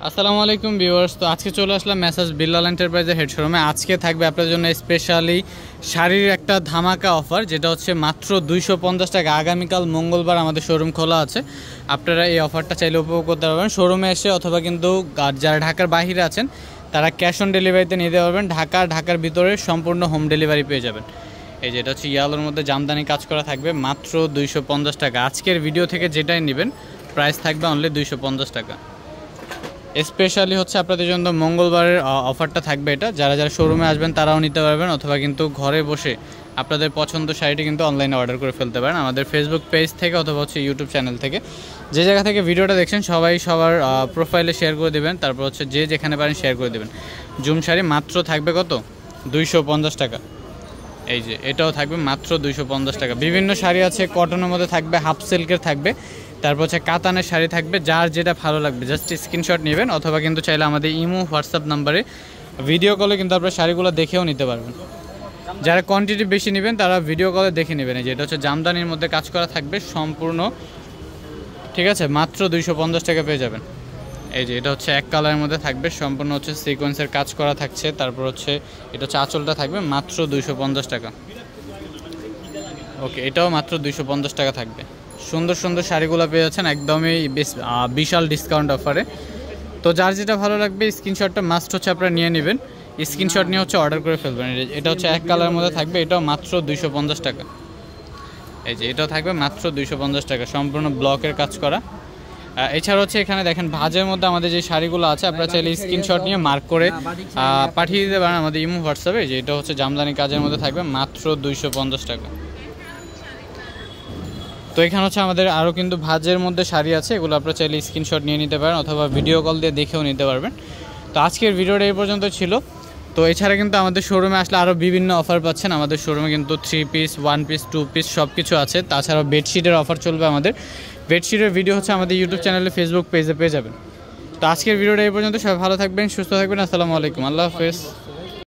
আসসালামু আলাইকুম ভিউয়ার্স। তো আজকে চলে আসলাম মেসাজ বিল্লাল এন্টারপ্রাইজের হেড শোরুমে। আজকে থাকবে আপনাদের জন্য স্পেশালি শাড়ির একটা ধামাকা অফার, যেটা হচ্ছে মাত্র 250 টাকা। আগামীকাল মঙ্গলবার আমাদের শোরুম খোলা আছে, আপনারা এই অফারটা চাইলে উপভোগ করতে পারবেন শোরুমে এসে, অথবা কিন্তু যারা ঢাকার বাইরে আছেন তারা ক্যাশ অন ডেলিভারিতে নিতে পারবেন। ঢাকার ভিতরে সম্পূর্ণ হোম ডেলিভারি পেয়ে যাবেন। এই যে এটা হচ্ছে ইয়ালোর মধ্যে জামদানি কাজ করা, থাকবে মাত্র 250 টাকা। আজকের ভিডিও থেকে যেটাই নেবেন প্রাইস থাকবে অনলি 250 টাকা। স্পেশালি হচ্ছে আপনাদের জন্য মঙ্গলবারের অফারটা থাকবে এটা। যারা যারা শোরুমে আসবেন তারাও নিতে পারবেন, অথবা কিন্তু ঘরে বসে আপনাদের পছন্দ শাড়িটি কিন্তু অনলাইনে অর্ডার করে ফেলতে পারেন আমাদের ফেসবুক পেজ থেকে, অথবা হচ্ছে ইউটিউব চ্যানেল থেকে। যে জায়গা থেকে ভিডিওটা দেখছেন সবাই সবার প্রোফাইলে শেয়ার করে দেবেন, তারপর হচ্ছে যে যেখানে পারেন শেয়ার করে দেবেন। জুম শাড়ি মাত্র থাকবে কত? 250 টাকা। এই যে এটাও থাকবে মাত্র 250 টাকা। বিভিন্ন শাড়ি আছে, কটনের মধ্যে থাকবে, হাফ সিল্কের থাকবে, তারপর হচ্ছে কাতানের শাড়ি থাকবে। যার যেটা ভালো লাগবে জাস্ট স্ক্রিনশট নেবেন, অথবা কিন্তু চাইলে আমাদের ইমো হোয়াটসঅ্যাপ নাম্বারে ভিডিও কলে কিন্তু আপনারা শাড়িগুলো দেখেও নিতে পারবেন। যারা কোয়ান্টিটি বেশি নেবেন তারা ভিডিও কলে দেখে নেবেন। এই যে এটা হচ্ছে জামদানির মধ্যে কাজ করা থাকবে সম্পূর্ণ, ঠিক আছে, মাত্র 250 টাকা পেয়ে যাবেন। এই যে এটা হচ্ছে এক কালারের মধ্যে থাকবে, সম্পূর্ণ হচ্ছে সিকোয়েন্সের কাজ করা থাকছে, তারপর হচ্ছে এটা হচ্ছে আঁচলটা থাকবে মাত্র 250 টাকা। ওকে, এটাও মাত্র 250 টাকা থাকবে। সুন্দর সুন্দর শাড়িগুলো পেয়ে যাচ্ছেন একদমই বিশাল ডিসকাউন্ট অফারে। তো যার যেটা ভালো লাগবে স্ক্রিনশটটা মাস্ট হচ্ছে আপনারা নিয়ে নেবেন, স্ক্রিনশট নিয়ে হচ্ছে অর্ডার করে ফেলবেন। এটা হচ্ছে এক কালারের মধ্যে থাকবে, এটাও মাত্র 250 টাকা। এই যে এটাও থাকবে মাত্র 250 টাকা, সম্পূর্ণ ব্লকের কাজ করা। এছাড়া হচ্ছে এখানে দেখেন ভাজের মধ্যে আমাদের যে শাড়িগুলো আছে আপনারা চাইলে স্ক্রিনশট নিয়ে মার্ক করে পাঠিয়ে দিতে পারেন আমাদের ইমো হোয়াটসঅ্যাপে। যে এটা হচ্ছে জামদানি কাজের মধ্যে থাকবে মাত্র 250 টাকা। তো এখানে হচ্ছে আমাদের আরও কিন্তু ভাজের মধ্যে শাড়ি আছে, এগুলো আপনারা চাইলে স্ক্রিনশট নিয়ে নিতে পারেন, অথবা ভিডিও কল দিয়ে দেখেও নিতে পারবেন। তো আজকের ভিডিওটা এই পর্যন্ত ছিল। তো এছাড়া কিন্তু আমাদের শোরুমে আসলে আরও বিভিন্ন অফার পাচ্ছেন। আমাদের শোরুমে কিন্তু 3 পিস, 1 পিস, 2 পিস সব কিছু আছে। তাছাড়াও বেডশিটের অফার চলবে আমাদের। বেডশিটের ভিডিও হচ্ছে আমাদের ইউটিউব চ্যানেলে, ফেসবুক পেজে পেয়ে যাবেন। তো আজকের ভিডিওটা এই পর্যন্ত। সবাই ভালো থাকবেন, সুস্থ থাকবেন। আসসালামু আলাইকুম, আল্লাহ হাফেজ।